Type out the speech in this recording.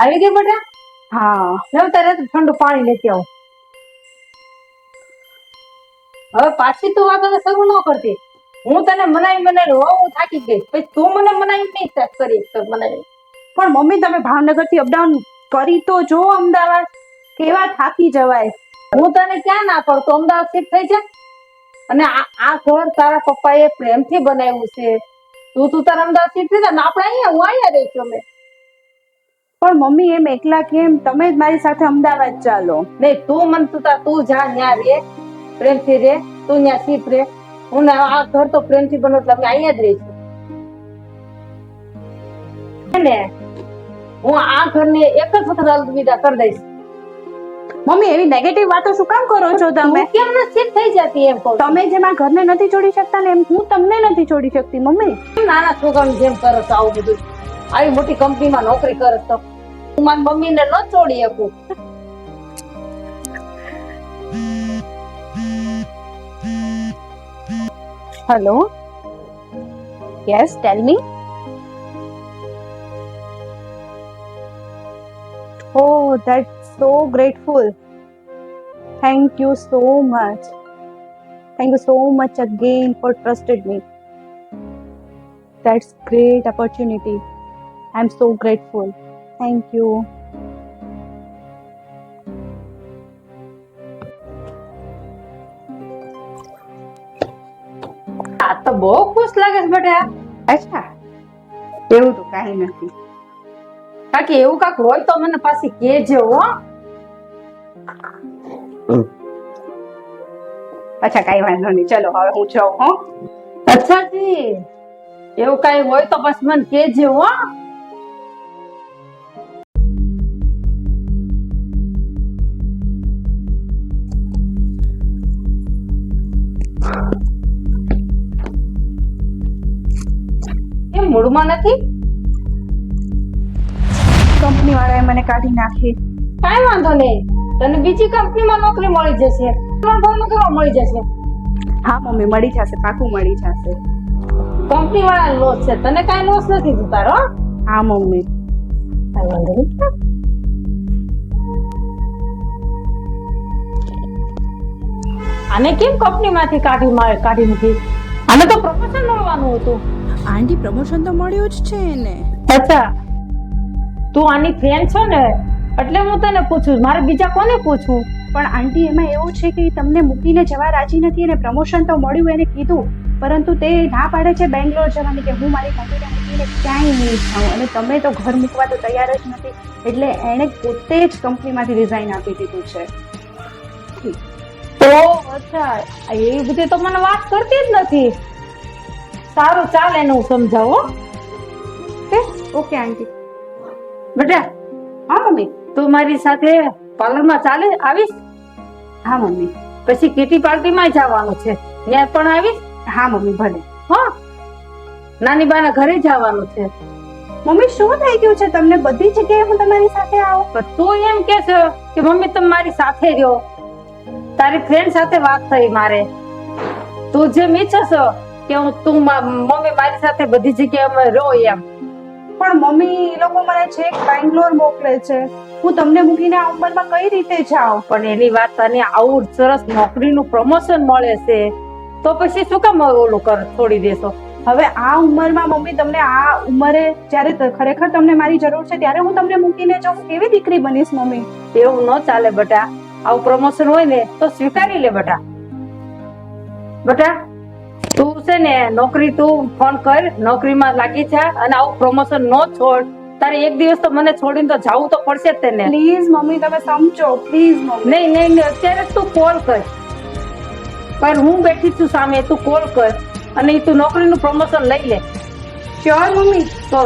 આવી ગઈ બેટા? હા લે તારે ઠંડુ પાણી લેતી આવું. હવે પાછી તું વાતો શરૂ ન કરતી. હું તને મનાવી હું થાકી ગઈ, પછી તું મને મનાવી નહીં કરી મનાવી. પણ મમ્મી તમે ભાવનગર થી અપડાઉન કરી તો જો અમદાવાદ, કેવા થાકી જવાય. હું તને ક્યાં ના કરું, તો અમદાવાદ શિફ્ટ થઈ જા. અને આ ઘર તારા પપ્પાએ પ્રેમથી બનાવ્યું છે. તું તારા અમદાવાદ શિફ્ટ થઈ જા ને આપણે અહીંયા હું અહીંયા રહીશું અમે. પણ મમ્મી એમ એકલા કેમ? તમે જ મારી સાથે અમદાવાદ ચાલો. નહીં તું મને તું જા ન્યા રે, પ્રેમથી રે, તું ન્યા શિફ્ટ રે. હું ને આ ઘર તો પ્રેમથી બનો એટલે અમે અહીંયા જ રહીશું. ને હું આ ઘરને એક જ વખત અલવિદા કરી દઈશ. મમ્મી એવી નેગેટિવ વાતો શું કામ કરો છો તમે? કેમ ન શિફ્ટ થઈ જતી એમ કહું. તમે જેમ આ ઘરને નથી છોડી શકતા ને એમ હું તમને નથી છોડી શકતી મમ્મી. નાના છોકરાની જેમ કરો છો આવું બધું? આવી મોટી કંપનીમાં નોકરી કરો તો હું મારી મમ્મીને ન છોડી શકું. Hello, yes tell me. Oh, that's so grateful. Thank you so much. Thank you so much again for trusted me. That's great opportunity. I'm so grateful. Thank you. આ તો બહુ ખુશ લાગે છે બેટા. અચ્છા, એવું તો કાંઈ નથી. કાકી એવું કાક હોય તો મને પાછી કહેજો હો. અચ્છા કાંઈ વાંધો નહીં, ચલો હવે હું જાઉં હો. અચ્છા જી, એવું કાઈ હોય તો પછી મને કહેજો હો. એમ મૂળમાં નથી? કંપની વાળાએ મને કાઢી નાખી. કાઈ વાંધો નહીં, તને બીજી કંપનીમાં નોકરી મળી જશે, ભાવનગરમાં મળી જશે. હા મમ્મી મળી જશે, પાકું મળી જશે. કંપની વાળા લોસ છે, તને કાઈ લોસ નથી થતો તારો. હા મમ્મી. કાઈ વાંધો નહીં. આને કેમ કંપનીમાંથી કાઢી મૂકી? આને તો પ્રમોશન મળવાનું હતું. આંટી પ્રમોશન તો મળ્યું જ છે એને. અચ્છા, તું આની ફ્રેન્ડ છો ને એટલે હું તને પૂછું, મારે બીજા કોને પૂછવું? પણ આંટી એમાં એવું છે કે તમને મૂકીને જવા રાજી નથી અને પ્રમોશન તો મળ્યું એને કીધું, પરંતુ તે ના પાડે છે બેંગ્લોર જવાની કે હું મારી કંપનીને મૂકીને ક્યાંય નહીં જાઉં. અને તમે તો ઘર મૂકવા તો તૈયાર જ નથી, એટલે એણે પોતે જ કંપનીમાંથી રિઝાઇન આપી દીધું છે. તો અચ્છા, એવી બધી તો મને વાત કરતી જ નથી. સારું ચાલ, એને હું સમજાવું. Okay aunty. બેટા. હા મમ્મી. તું મારી સાથે પાર્લરમાં ચાલે આવીશ? હા મમ્મી. પછી કિટી પાર્ટીમાં જવાનું છે, ત્યાં પણ આવીશ? હા મમ્મી ભલે. હા, નાની બાના ઘરે જવાનું છે. મમ્મી શું થઈ ગયું છે તમને? બધી જગ્યાએ હું તમારી સાથે આવું. તું એમ કે છે કે મમ્મી તમે મારી સાથે રહ્યો. તારી ફ્રેન્ડ સાથે વાત થઈ મારે. તું જેમ ઈચ્છે છો કે મમ્મી મારી સાથે બધી જગ્યાએ અમે રહો એમ. પણ મમ્મી એ લોકો મને છેક બેંગ્લોર મોકલે છે, હું તમને મૂકીને આ ઉંમરમાં કઈ રીતે જાઉં? પણ એની વાત તને આવું સરસ નોકરીનું પ્રમોશન મળે છે તો પછી શું કામ ઓલું છોડી દેશો? હવે આ ઉંમરમાં મમ્મી તમને આ ઉંમરે જ્યારે ખરેખર તમને મારી જરૂર છે ત્યારે હું તમને મૂકીને જાઉં, કેવી દીકરી બનીશ મમ્મી? એવું ન ચાલે બેટા. આવું પ્રમોશન હોય ને તો સ્વીકારી લે બેટા. બેટા તું છે ને નોકરી તું ફોન કર, નોકરીમાં લાગી જા અને આવું પ્રમોશન ન છોડ. તારે એક દિવસ તો મને છોડીને તો જવું તો પડશે જ તને. પ્લીઝ મમ્મી તમે સમજો, પ્લીઝ મમ્મી. નહીં અત્યારે તું કોલ કર. હું બેઠી છું સામે, તું કોલ કર અને તું નોકરીનું પ્રમોશન લઈ લે. Sure mummy. તો